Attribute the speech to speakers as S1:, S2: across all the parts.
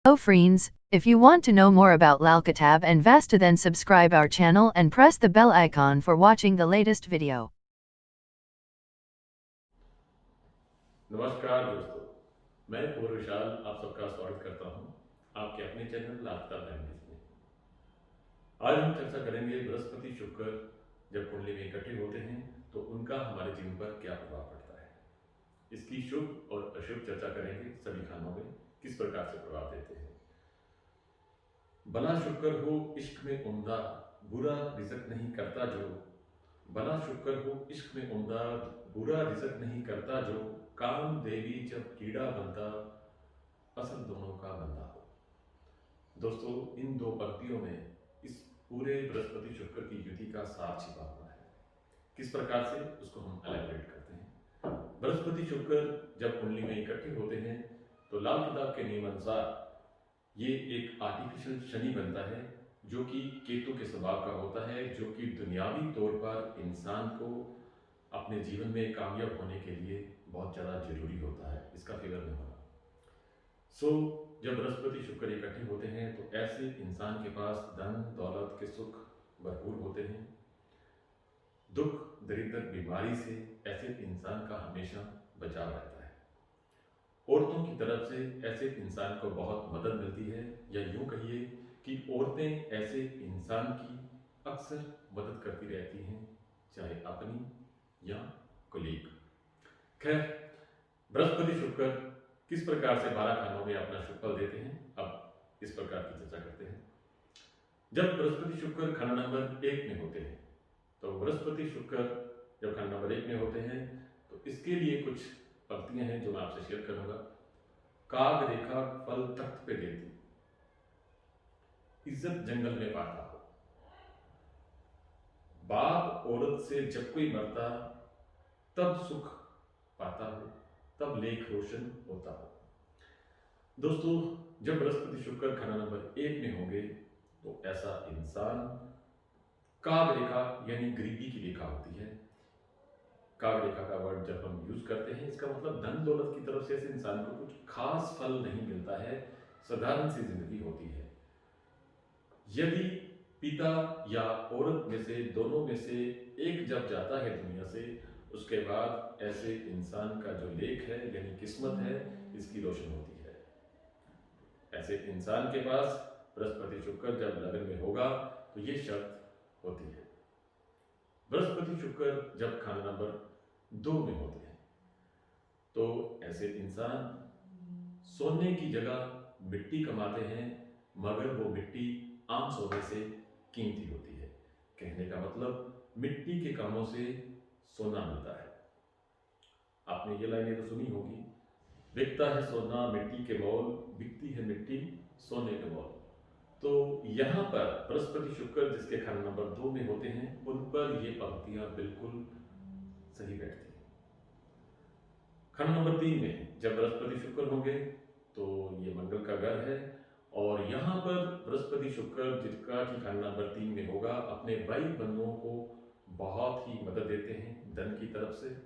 S1: Hello friends, if you want to know more about Lalkitab and Vasta then subscribe our channel and press the bell icon for watching the latest video.
S2: नमस्कार दोस्तों, मैं पूर्व विशाल आप सबका स्वागत करता हूं आपके अपने चैनल लापता लैंग्वेज में। आज हम चर्चा करेंगे बृहस्पति शुक्र जब कुंडली में इकट्ठे होते हैं तो उनका हमारे जीवन पर क्या प्रभाव पड़ता है। इसकी शुभ और अशुभ चर्चा करेंगे, सभी खानों में किस प्रकार से प्रभाव देते हैं। भला शुक्र हो इश्क में उम्दा, बुरा रिजक नहीं करता जो। भला शुक्र हो इश्क में उम्दा, बुरा रिजक नहीं करता जो। काम देवी जब कीड़ा बनता, असल दोनों का बंदा हो। दोस्तों, इन दो पंक्तियों में इस पूरे बृहस्पति शुक्र की युति का सार छिपा हुआ है। किस प्रकार से, उसको हम एलैबोरेट करते हैं। बृहस्पति शुक्र जब कुंडली में इकट्ठे होते हैं तो लाल किताब के नियम अनुसार ये एक आर्टिफिशियल शनि बनता है, जो कि केतु के स्वभाव का होता है, जो कि दुनियावी तौर पर इंसान को अपने जीवन में कामयाब होने के लिए बहुत ज़्यादा जरूरी होता है, इसका फेवर में होना। जब बृहस्पति शुक्र इकट्ठे होते हैं तो ऐसे इंसान के पास धन दौलत के सुख भरपूर होते हैं। दुख दरिद्र बीमारी से ऐसे इंसान का हमेशा बचाव रहता है। औरतों की तरफ से ऐसे इंसान को बहुत मदद मिलती है, या यूं कहिए कि औरतें ऐसे इंसान की अक्सर मदद करती रहती हैं, चाहे अपनी या कुलीग। खैर, बृहस्पति शुक्र किस प्रकार से 12 खानों में अपना शुभ फल देते हैं, अब इस प्रकार की चर्चा करते हैं। जब बृहस्पति शुक्र खंड नंबर 1 में होते हैं तो बृहस्पति शुक्र जब खंड नंबर 1 में होते हैं तो इसके लिए कुछ पंक्तियां हैं जो मैं आपसे शेयर करूंगा। काग रेखा फल तख्त पे देती, इज्जत जंगल में पाता हो। बाप औरत से जब कोई मरता, तब सुख पाता हो, तब लेख रोशन होता हो। दोस्तों, जब बृहस्पति शुक्र खंड नंबर 1 में होंगे तो ऐसा इंसान, काग रेखा यानी गरीबी की रेखा होती है। काग रेखा का वर्ड जब हम यूज करते हैं, इसका मतलब धन दौलत की तरफ से ऐसे इंसान को कुछ खास फल नहीं मिलता है, साधारण सी जिंदगी होती है। यदि पिता या औरत में से, दोनों में से एक जब जाता है दुनिया से, उसके बाद ऐसे इंसान का जो लेख है यानी किस्मत है, इसकी रोशन होती है। ऐसे इंसान के पास बृहस्पति शुक्र जब लगन में होगा तो ये शर्त होती है। बृहस्पति शुक्र जब खाना नंबर 2 में होते हैं तो ऐसे इंसान सोने की जगह मिट्टी कमाते हैं, मगर वो मिट्टी आम सोने से कीमती होती है। कहने का मतलब, मिट्टी के कामों से सोना मिलता है। आपने ये लाइनें तो सुनी होगी, बिकता है सोना मिट्टी के मोल, बिकती है मिट्टी सोने के मोल। तो यहाँ पर बृहस्पति शुक्र जिसके खंड नंबर 2 में होते हैं, उन पर ये पंक्तियां बिल्कुल सही बैठती हैं। खंड नंबर 3 में जब बृहस्पति शुक्र होंगे तो ये मंगल का घर है, और यहाँ पर बृहस्पति शुक्र जिसका कि खंड नंबर 3 में होगा, अपने भाई बंधुओं को बहुत ही मदद देते हैं धन की तरफ से।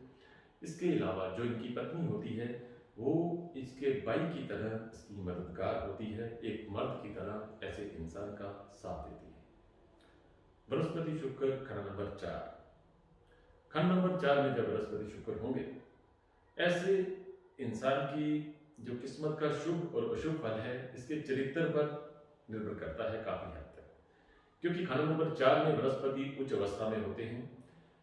S2: इसके अलावा जो इनकी पत्नी होती है वो इसके भाई की तरह इसकी मददगार होती है, एक मर्द की तरह ऐसे इंसान का साथ देती है। बृहस्पति शुक्र खंड नंबर 4, खंड नंबर 4 में जब बृहस्पति शुक्र होंगे, ऐसे इंसान की जो किस्मत का शुभ और अशुभ फल है, इसके चरित्र पर निर्भर करता है काफी हद तक। क्योंकि खंड नंबर 4 में बृहस्पति उच्च अवस्था में होते हैं,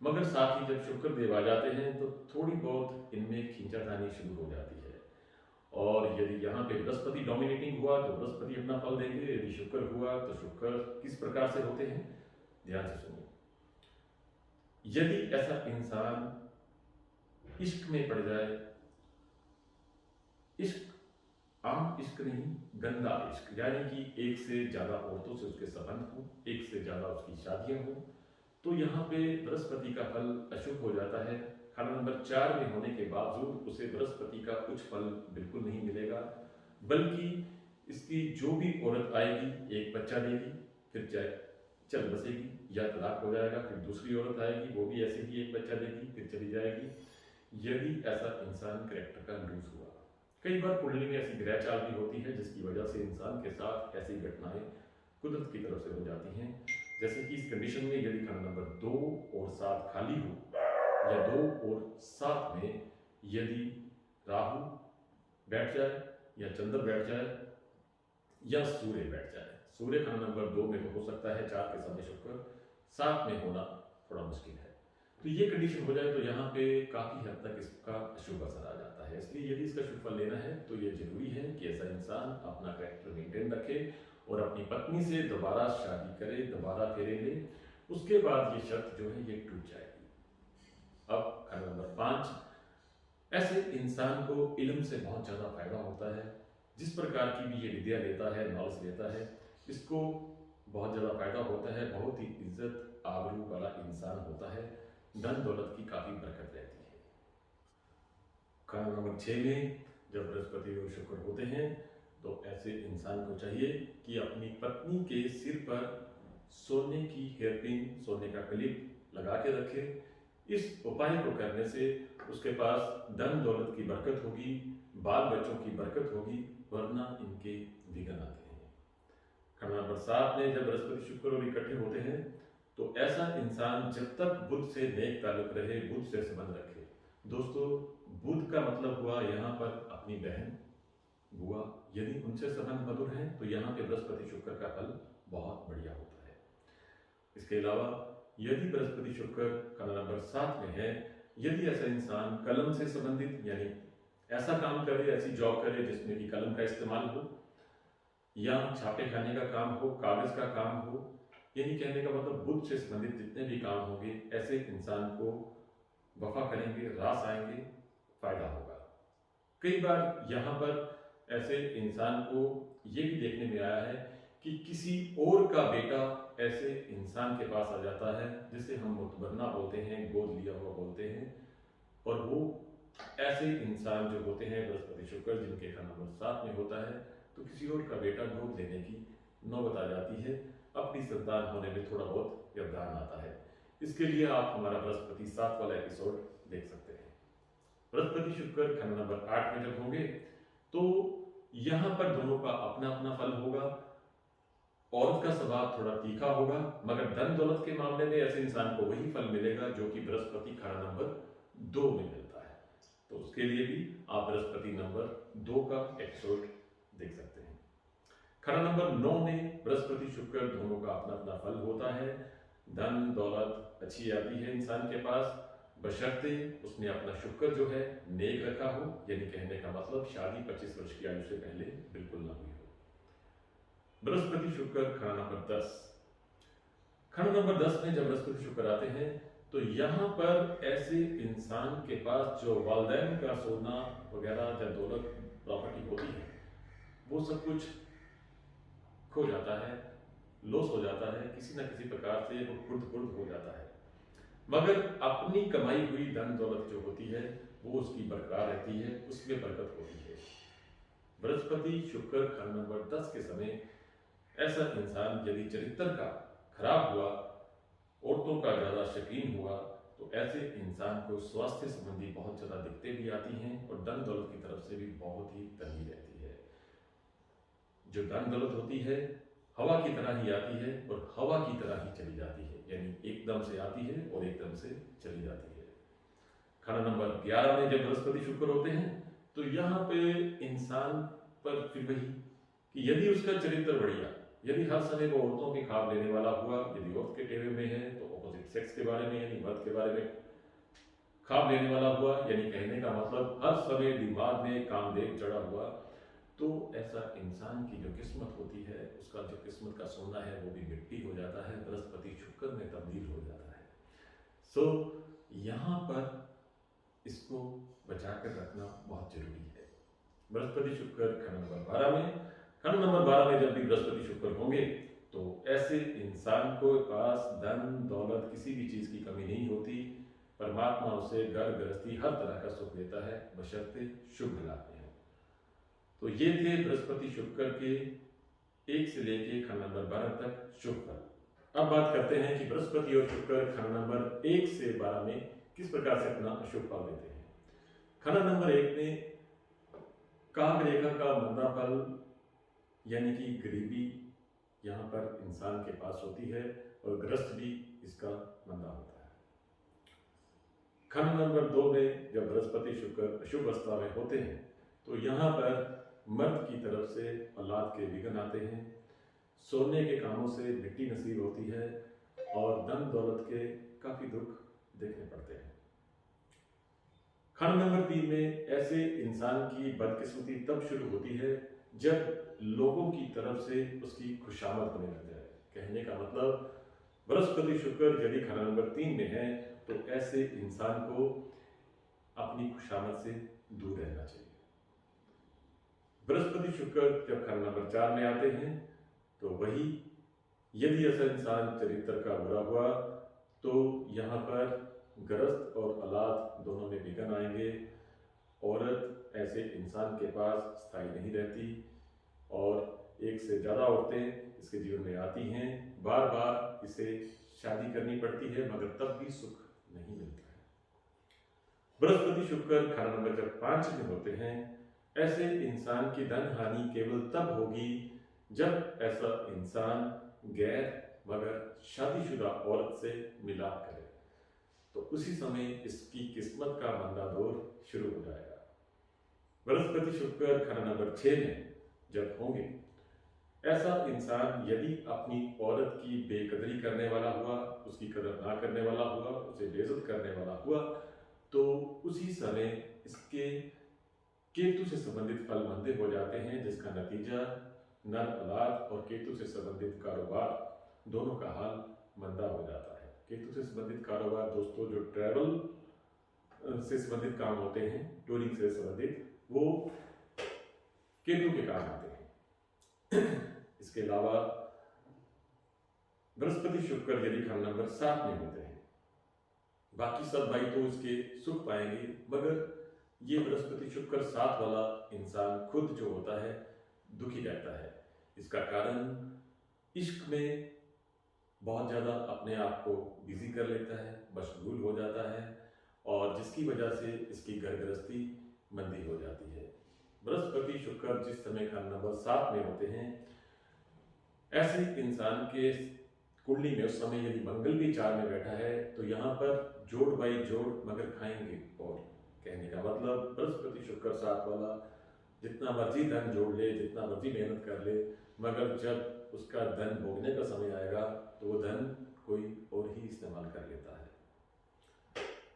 S2: मगर साथ ही जब शुक्र देव आ जाते हैं तो थोड़ी बहुत इनमें खींचातानी शुरू हो जाती है। और यदि यहाँ पे बृहस्पति डोमिनेटिंग हुआ तो बृहस्पति अपना फल देंगे, यदि शुक्र हुआ तो शुक्र किस प्रकार से होते हैं, ध्यान से सुनिए। यदि ऐसा इंसान इश्क में पड़ जाए, इश्क आम इश्क नहीं, गंदा इश्क, यानी कि एक से ज्यादा औरतों से उसके संबंध हो, एक से ज्यादा उसकी शादियां हो, तो यहाँ पे बृहस्पति का फल अशुभ हो जाता है। खंड नंबर 4 में होने के बावजूद उसे बृहस्पति का कुछ फल बिल्कुल नहीं मिलेगा, बल्कि इसकी जो भी औरत आएगी एक बच्चा देगी, फिर चाहे चल बसेगी या तलाक हो जाएगा, फिर दूसरी औरत आएगी वो भी ऐसे ही एक बच्चा देगी, फिर चली जाएगी। यदि ऐसा इंसान कैरेक्टर का लूज हुआ, कई बार कुंडली में ऐसी ग्रह चाल भी होती है जिसकी वजह से इंसान के साथ ऐसी घटनाएं कुदरत की तरफ से हो जाती हैं। जैसे कि इस कंडीशन में यदि खंड नंबर 2 और 7 खाली हो या 2 और 7 में यदि राहु बैठ जाए या चंद्र बैठ जाए या सूर्य बैठ जाए। सूर्य खंड नंबर 2 में तो हो सकता है, 4 के समय शुक्र, 7 में होना थोड़ा मुश्किल है। तो ये कंडीशन हो जाए तो यहाँ पे काफ़ी हद तक इसका अशुभ असर आ जाता है। इसलिए यदि इसका शुभ फल लेना है तो ये जरूरी है कि ऐसा इंसान अपना कैरेक्टर मेंटेन रखे और अपनी पत्नी से दोबारा शादी करे, दोबारा फेरे ले। उसके बाद ये शर्त जो है ये टूट जाएगी। अब खंड नंबर 5, ऐसे इंसान को इल्म से बहुत ज़्यादा फायदा होता है। जिस प्रकार की भी ये विद्या लेता है, नॉलेज लेता है, इसको बहुत ज़्यादा फायदा होता है। बहुत ही इज्जत आबरू वाला इंसान होता है। धन दौलत की काफ़ी बरकत रहती है। खंड नंबर 6 में जब बृहस्पति और शुक्र होते हैं तो ऐसे इंसान को चाहिए कि अपनी पत्नी के सिर पर सोने की हेयरपिन, सोने का क्लिप लगा के रखे। इस उपाय को करने से उसके पास धन दौलत की बरकत होगी, बाल बच्चों की बरकत होगी, वरना इनके विघ्न आते हैं। खंड नंबर 7 में जब बृहस्पति शुक्र और इकट्ठे होते हैं तो ऐसा इंसान जब तक बुध से नेक ताल्लुक रहे, बुध से संबंध रखे। दोस्तों, बुध का मतलब हुआ यहाँ पर अपनी बहन, बुआ, यदि उनसे संबंध मधुर है तो यहाँ पे बृहस्पति शुक्र का फल बहुत बढ़िया होता है। इसके अलावा यदि बृहस्पति शुक्र खंड नंबर 7 में है, यदि ऐसा इंसान कलम से संबंधित यानी ऐसा काम करे, ऐसी जॉब करे जिसमें कि कलम का इस्तेमाल हो या छापे खाने का काम हो, कागज का काम हो, यानी कहने का मतलब बुध से संबंधित जितने भी काम होंगे, ऐसे इंसान को वफा करेंगे, रास आएंगे, फायदा होगा। कई बार यहाँ पर ऐसे इंसान को ये भी देखने में आया है कि किसी और का बेटा ऐसे इंसान के पास आ जाता है, जिसे हम मुतबन्ना बोलते हैं, गोद लिया हुआ बोलते हैं। और वो ऐसे इंसान जो होते हैं बृहस्पति शुक्र जिनके खंड नंबर 7 में होता है, तो किसी और का बेटा गोद लेने की नौबत आ जाती है। अपनी संतान होने में थोड़ा बहुत व्यवधान आता है। इसके लिए आप हमारा बृहस्पति 7 वाला एपिसोड देख सकते हैं। बृहस्पति शुक्र खंड नंबर 8 में जब होंगे तो यहाँ पर दोनों का अपना अपना फल होगा। औरत का स्वभाव थोड़ा तीखा होगा, मगर धन दौलत के मामले में ऐसे इंसान को वही फल मिलेगा जो कि बृहस्पति खंड नंबर 2 में मिलता है। तो उसके लिए भी आप बृहस्पति नंबर 2 का एपिसोड देख सकते हैं। खंड नंबर 9 में बृहस्पति शुक्र दोनों का अपना अपना फल होता है। धन दौलत अच्छी आती है इंसान के पास, बशर्ते उसने अपना शुक्र जो है नेक रखा हो, यानी कहने का मतलब शादी 25 वर्ष की आयु से पहले बिल्कुल ना हुई हो। बृहस्पति शुक्र खंड नंबर 10। खंड नंबर 10 में जब बृहस्पति शुक्र आते हैं तो यहाँ पर ऐसे इंसान के पास जो वालिदैन का सोना वगैरह या दौलत प्रॉपर्टी होती है, वो सब कुछ खो जाता है, लॉस हो जाता है, किसी न किसी प्रकार से वो खुर्द हो जाता है। मगर अपनी कमाई हुई धन दौलत जो होती है वो उसकी बरकरार रहती है, उसमें बरकत होती है। बृहस्पति शुक्र खंड नंबर 10 के समय ऐसा इंसान यदि चरित्र का खराब हुआ, औरतों का ज़्यादा शौकीन हुआ, तो ऐसे इंसान को स्वास्थ्य संबंधी बहुत ज़्यादा दिक्कतें भी आती हैं और धन दौलत की तरफ से भी बहुत ही तंगी रहती है। जो धन दौलत होती है हवा की तरह ही आती है और हवा की तरह ही चली जाती है, यानी एकदम से आती है और एकदम से चली जाती है। खंड नंबर 11 में जब बृहस्पति शुक्र होते हैं तो यहाँ पे इंसान पर फिर वही कि यदि उसका चरित्र बढ़िया, यदि हर समय वो औरतों के ख्वाब लेने वाला हुआ, यदि औरत के टेवे में है तो ऑपोजिट सेक्स के बारे में यानी मर्द के बारे में ख्वाब लेने वाला हुआ, यानी कहने का मतलब हर समय दिमाग में कामदेव चढ़ा हुआ, तो ऐसा इंसान की जो किस्मत होती है, उसका जो किस्मत का सोना है वो भी मिट्टी हो जाता है, बृहस्पति शुक्र में तब्दील हो जाता है। सो यहाँ पर इसको बचा कर रखना बहुत जरूरी है। बृहस्पति शुक्र खंड नंबर 12 में, खंड नंबर 12 में जब भी बृहस्पति शुक्र होंगे तो ऐसे इंसान को पास धन दौलत किसी भी चीज की कमी नहीं होती। परमात्मा उसे घर गृहस्थी हर तरह का सुख देता है, बशर्ते शुभ हालात में हो। तो ये थे बृहस्पति शुक्र के 1 से लेके खंड नंबर 12 तक शुभ फल। अब बात करते हैं कि बृहस्पति और शुक्र खंड नंबर 1 से 12 में किस प्रकार से अपना अशुभ फल देते हैं। खंड नंबर 1 में काग रेखा का मंदा फल यानी कि गरीबी यहाँ पर इंसान के पास होती है और ग्रस्त भी इसका मंदा होता है। खंड नंबर 2 में जब बृहस्पति शुक्र अशुभ अवस्था में होते हैं तो यहाँ पर मर्द की तरफ से औलाद के विघ्न आते हैं, सोने के कामों से मिट्टी नसीब होती है और धन दौलत के काफी दुख देखने पड़ते हैं। खंड नंबर 3 में ऐसे इंसान की बदकिस्मती तब शुरू होती है जब लोगों की तरफ से उसकी खुशामद होने लग जाए। कहने का मतलब बृहस्पति शुक्र यदि खंड नंबर 3 में है तो ऐसे इंसान को अपनी खुशामद से दूर रहना चाहिए। बृहस्पति शुक्र जब खंड नंबर 4 में आते हैं तो वही यदि ऐसा इंसान चरित्र का बुरा हुआ तो यहाँ पर ग्रस्त और औलाद दोनों में विघ्न आएंगे। औरत ऐसे इंसान के पास स्थायी नहीं रहती और एक से ज़्यादा औरतें इसके जीवन में आती हैं, बार बार इसे शादी करनी पड़ती है मगर तब भी सुख नहीं मिलता है। बृहस्पति शुक्र खंड नंबर जब 5 में होते हैं ऐसे इंसान की धन हानि केवल तब होगी जब ऐसा इंसान गैर मगर शादीशुदा औरत से मिलाप करे, तो उसी समय इसकी किस्मत का मंदा दौर शुरू हो जाएगा। बृहस्पति शुक्र खंड नंबर 6 में जब होंगे ऐसा इंसान यदि अपनी औरत की बेकदरी करने वाला हुआ, उसकी कदर ना करने वाला हुआ, उसे बेइज्जत करने वाला हुआ, तो उसी समय इसके केतु से संबंधित फल मंदे हो जाते हैं, जिसका नतीजा नर औलाद और केतु से संबंधित कारोबार दोनों का हाल मंदा हो जाता है। केतु से संबंधित कारोबार दोस्तों जो ट्रैवल से संबंधित काम होते हैं, टूरिंग से संबंधित, वो केतु के काम आते हैं। इसके अलावा बृहस्पति शुक्र यदि खंड नंबर 7 में होते हैं, बाकी सब भाई तो इसके सुख पाएंगे मगर ये बृहस्पति शुक्र 7 वाला इंसान खुद जो होता है दुखी रहता है। इसका कारण इश्क में बहुत ज़्यादा अपने आप को बिजी कर लेता है, मशगूल हो जाता है और जिसकी वजह से इसकी घर गृहस्थी मंदी हो जाती है। बृहस्पति शुक्र जिस समय खंड नंबर 7 में होते हैं ऐसे इंसान के कुंडली में उस समय यदि मंगल भी 4 में बैठा है तो यहाँ पर जोड़ बाई जोड़ मगर खाएंगे। और कहने का मतलब बृहस्पति शुक्र 7 वाला जितना मर्जी धन जोड़ ले, जितना मर्जी मेहनत कर ले, मगर जब उसका धन भोगने का समय आएगा तो वो धन कोई और ही इस्तेमाल कर लेता है।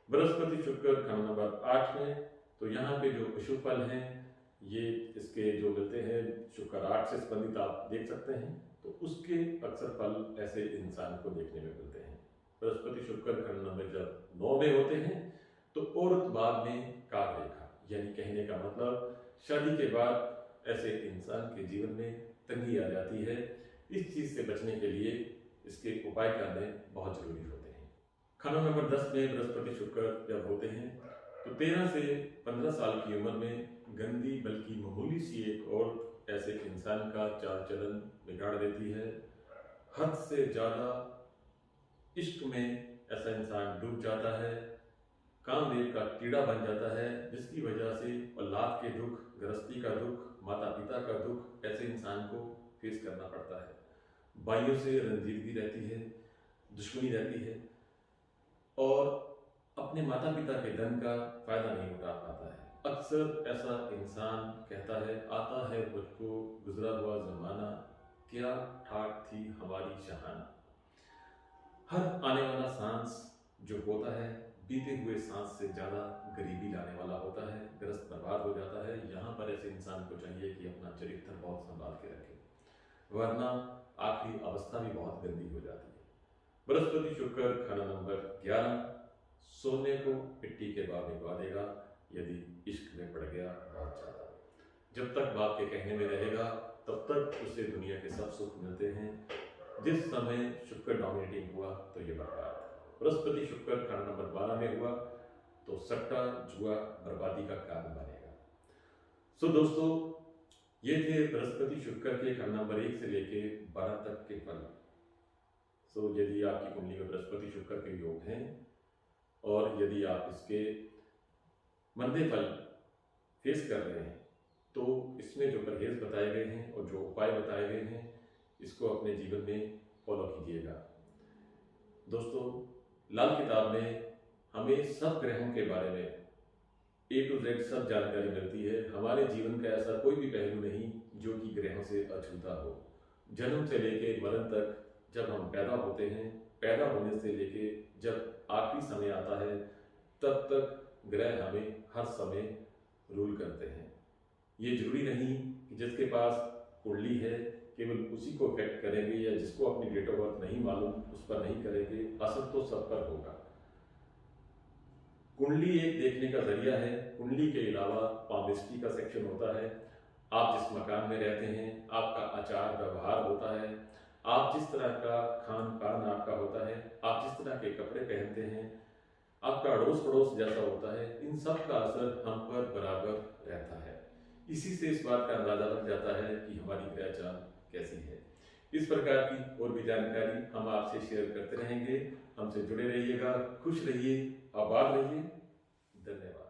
S2: बृहस्पति शुक्र खंड नंबर 8 में तो यहाँ पे जो अशुभ फल हैं ये इसके जो मिलते हैं शुक्र 8 से संबंधित आप देख सकते हैं, तो उसके अक्सर फल ऐसे इंसान को देखने में मिलते हैं। बृहस्पति शुक्र खंड नंबर जब 9 में होते हैं तो औरत बाद में काग रेखा, यानी कहने का मतलब शादी के बाद ऐसे इंसान के जीवन में तंगी आ जाती है। इस चीज से बचने के लिए इसके उपाय करने बहुत जरूरी होते हैं। खंड नंबर 10 में बृहस्पति शुक्र जब होते हैं तो 13 से 15 साल की उम्र में गंदी बल्कि मामूली सी एक औरत ऐसे इंसान का चाल चलन बिगाड़ देती है। हद से ज्यादा इश्क में ऐसा इंसान डूब जाता है, कामदेव का कीड़ा बन जाता है, जिसकी वजह से औलाद के दुख, गृहस्थी का दुख, माता पिता का दुख ऐसे इंसान को फेस करना पड़ता है। भाइयों से रंजीदगी रहती है, दुश्मनी रहती है और अपने माता पिता के धन का फायदा नहीं उठा पाता है। अक्सर ऐसा इंसान कहता है, आता है मुझको गुजरा हुआ जमाना, क्या ठाक थी हमारी शहाना। हर आने वाला सांस जो होता है बीते हुए सांस से ज़्यादा गरीबी लाने वाला होता है, ग्रस्त बर्बाद हो जाता है। यहाँ पर ऐसे इंसान को चाहिए कि अपना चरित्र बहुत संभाल के रखे, वरना आखिरी अवस्था भी बहुत गंदी हो जाती है। बृहस्पति शुक्र खंड नंबर 11 सोने को मिट्टी के भाव भिजवा देगा यदि इश्क में पड़ गया बहुत ज़्यादा। जब तक बाप के कहने में रहेगा तब तक उसे दुनिया के सब सुख मिलते हैं। जिस समय शुक्र डोमिनेटिंग हुआ तो ये बर्बाद। बृहस्पति शुक्र खंड नंबर 12 में हुआ तो सट्टा जुआ बर्बादी का कारण बनेगा। सो दोस्तों, ये थे बृहस्पति शुक्र के खंड नंबर 1 से लेके 12 तक के फल। सो यदि आपकी कुंडली में बृहस्पति शुक्र के योग हैं और यदि आप इसके मंदे फल फेस कर रहे हैं तो इसमें जो परहेज बताए गए हैं और जो उपाय बताए गए हैं, इसको अपने जीवन में फॉलो कीजिएगा। दोस्तों, लाल किताब में हमें सब ग्रहों के बारे में A to Z सब जानकारी मिलती है। हमारे जीवन का ऐसा कोई भी पहलू नहीं जो कि ग्रहों से अछूता हो। जन्म से लेके मरण तक, जब हम पैदा होते हैं, पैदा होने से लेके जब आखिरी समय आता है, तब तक ग्रह हमें हर समय रूल करते हैं। ये जरूरी नहीं कि जिसके पास कुंडली है केवल उसी को इफेक्ट करेंगे, या जिसको अपनी डेट ऑफ बर्थ नहीं मालूम उस पर नहीं करेंगे। असर तो सब पर होगा। कुंडली एक देखने का जरिया है। कुंडली के अलावा पामिस्ट्री का सेक्शन होता है। आप जिस मकान में रहते हैं, आपका आचार व्यवहार होता है, आप जिस तरह का खान पान आपका होता है, आप जिस तरह के कपड़े पहनते हैं, आपका अड़ोस पड़ोस जैसा होता है, इन सब का असर हम पर बराबर रहता है। इसी से इस बात का अंदाजा लग जाता है कि हमारी ग्रह चाल कैसी है। इस प्रकार की और भी जानकारी हम आपसे शेयर करते रहेंगे। हमसे जुड़े रहिएगा, खुश रहिए, आबाद रहिए। धन्यवाद।